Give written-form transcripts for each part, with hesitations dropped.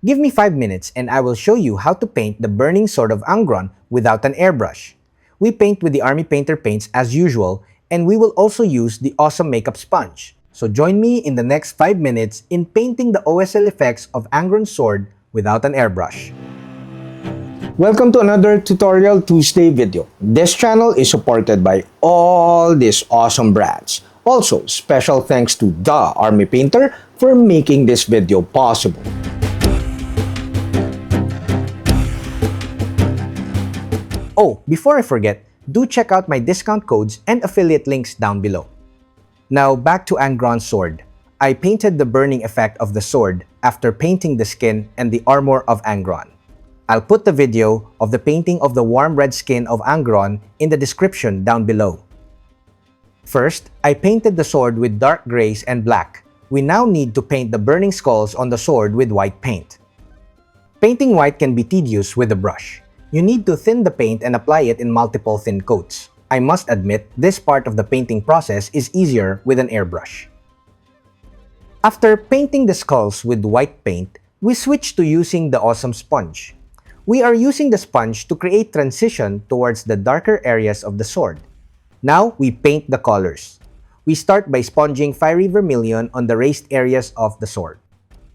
Give me 5 minutes and I will show you how to paint the burning sword of Angron without an airbrush. We paint with the Army Painter paints as usual, and we will also use the awesome makeup sponge. So join me in the next 5 minutes in painting the OSL effects of Angron's sword without an airbrush. Welcome to another Tutorial Tuesday video. This channel is supported by all these awesome brands. Also, special thanks to the Army Painter for making this video possible. Oh, before I forget, do check out my discount codes and affiliate links down below. Now back to Angron's sword. I painted the burning effect of the sword after painting the skin and the armor of Angron. I'll put the video of the painting of the warm red skin of Angron in the description down below. First, I painted the sword with dark grays and black. We now need to paint the burning skulls on the sword with white paint. Painting white can be tedious with a brush. You need to thin the paint and apply it in multiple thin coats. I must admit, this part of the painting process is easier with an airbrush. After painting the skulls with white paint, we switch to using the awesome sponge. We are using the sponge to create transition towards the darker areas of the sword. Now, we paint the colors. We start by sponging fiery vermilion on the raised areas of the sword.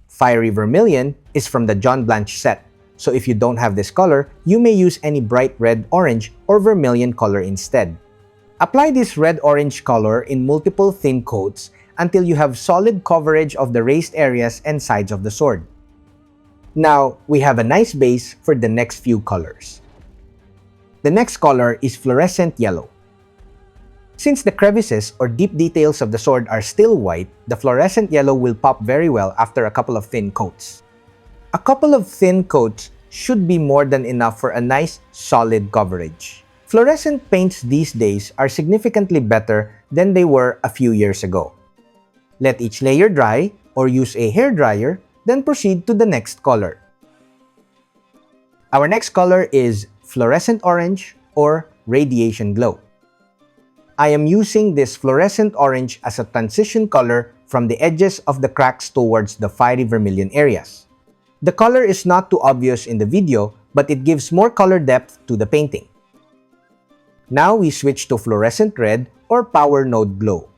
Fiery vermilion is from the John Blanche set. So if you don't have this color, you may use any bright red, orange, or vermilion color instead. Apply this red-orange color in multiple thin coats until you have solid coverage of the raised areas and sides of the sword. Now, we have a nice base for the next few colors. The next color is fluorescent yellow. Since the crevices or deep details of the sword are still white, the fluorescent yellow will pop very well after a couple of thin coats. A couple of thin coats should be more than enough for a nice, solid coverage. Fluorescent paints these days are significantly better than they were a few years ago. Let each layer dry or use a hairdryer, then proceed to the next color. Our next color is fluorescent orange or radiation glow. I am using this fluorescent orange as a transition color from the edges of the cracks towards the fiery vermilion areas. The color is not too obvious in the video, but it gives more color depth to the painting. Now we switch to fluorescent red or power node glow.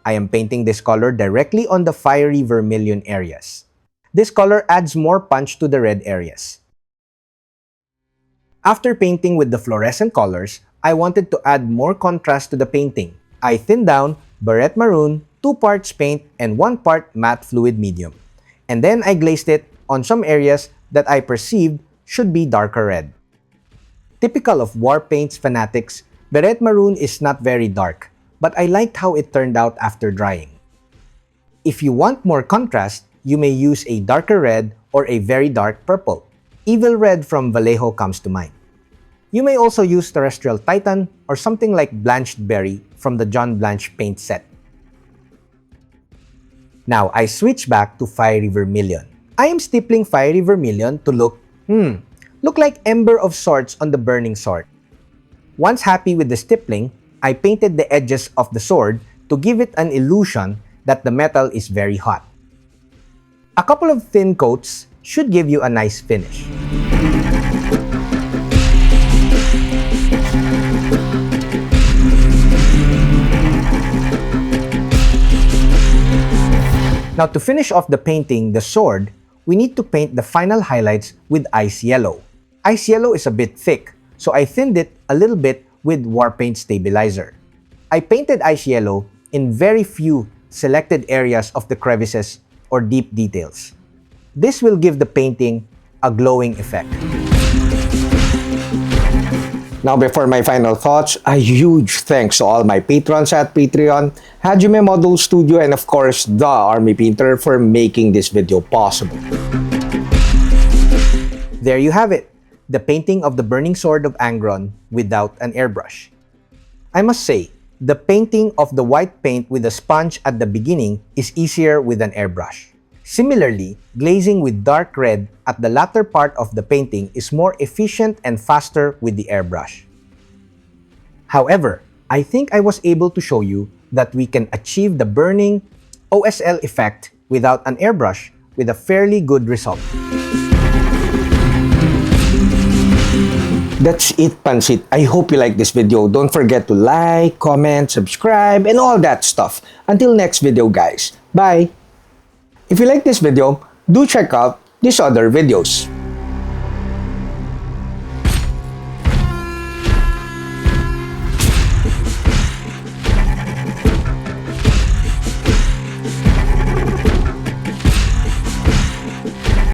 I am painting this color directly on the fiery vermilion areas. This color adds more punch to the red areas. After painting with the fluorescent colors, I wanted to add more contrast to the painting. I thinned down barrette maroon, 2 parts paint, and 1 part matte fluid medium. And then I glazed it on some areas that I perceived should be darker red. Typical of war paints fanatics, barrette maroon is not very dark, but I liked how it turned out after drying. If you want more contrast, you may use a darker red or a very dark purple. Evil Red from Vallejo comes to mind. You may also use Terrestrial Titan or something like Blanched Berry from the John Blanche paint set. Now I switch back to fiery vermilion. I am stippling fiery vermilion to look like ember of sorts on the burning sword. Once happy with the stippling, I painted the edges of the sword to give it an illusion that the metal is very hot. A couple of thin coats should give you a nice finish. Now to finish off the painting the sword, we need to paint the final highlights with ice yellow. Ice yellow is a bit thick, so I thinned it a little bit with war paint stabilizer. I painted ice yellow in very few selected areas of the crevices or deep details. This will give the painting a glowing effect. Now before my final thoughts, a huge thanks to all my patrons at Patreon, Hajime Model Studio, and of course, the Army Painter for making this video possible. There you have it, the painting of the burning sword of Angron without an airbrush. I must say, the painting of the white paint with a sponge at the beginning is easier with an airbrush. Similarly, glazing with dark red at the latter part of the painting is more efficient and faster with the airbrush. However, I think I was able to show you that we can achieve the burning OSL effect without an airbrush with a fairly good result. That's it, Pansit. I hope you like this video. Don't forget to like, comment, subscribe, and all that stuff. Until next video, guys. Bye! If you like this video, do check out these other videos.